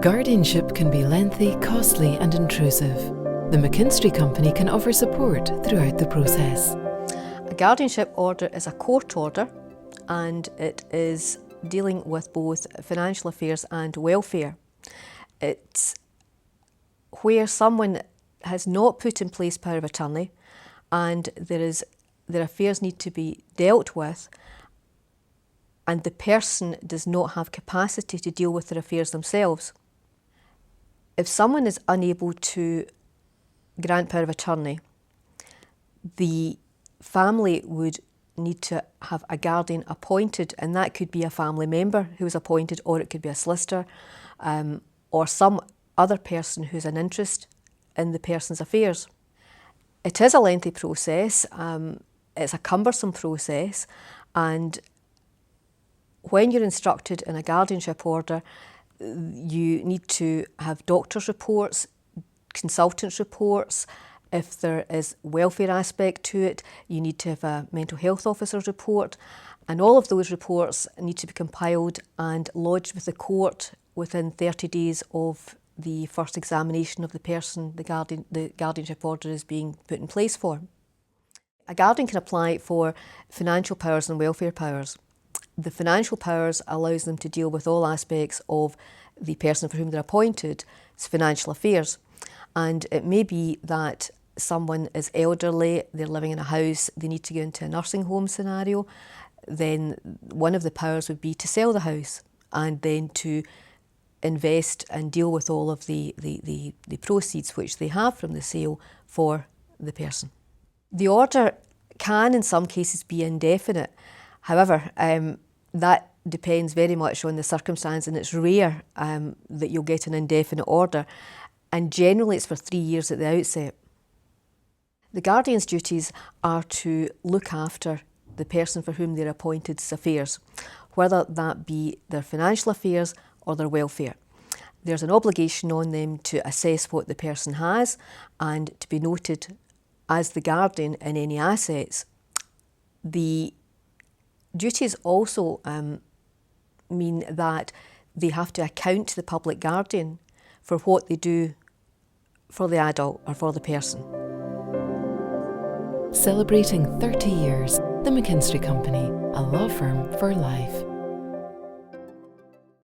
Guardianship can be lengthy, costly and intrusive. The McKinstry Company can offer support throughout the process. A guardianship order is a court order and it is dealing with both financial affairs and welfare. It's where someone has not put in place power of attorney and their affairs need to be dealt with and the person does not have capacity to deal with their affairs themselves. If someone is unable to grant power of attorney, the family would need to have a guardian appointed, and that could be a family member who is appointed, or it could be a solicitor or some other person who's an interest in the person's affairs. It is a lengthy process, it's a cumbersome process, and when you're instructed in a guardianship order, you need to have doctor's reports, consultants' reports. If there is welfare aspect to it, you need to have a mental health officer's report, and all of those reports need to be compiled and lodged with the court within 30 days of the first examination of the person the guardianship order is being put in place for. A guardian can apply for financial powers and welfare powers. The financial powers allows them to deal with all aspects of the person for whom they're appointed's financial affairs. And it may be that someone is elderly, they're living in a house, they need to go into a nursing home scenario, then one of the powers would be to sell the house and then to invest and deal with all of the proceeds which they have from the sale for the person. The order can in some cases be indefinite. However, that depends very much on the circumstance, and it's rare that you'll get an indefinite order, and generally it's for 3 years at the outset. The guardian's duties are to look after the person for whom they're appointed's affairs, whether that be their financial affairs or their welfare. There's an obligation on them to assess what the person has and to be noted as the guardian in any assets. The duties also mean that they have to account to the public guardian for what they do for the adult or for the person. Celebrating 30 years, the McKinstry Company, a law firm for life.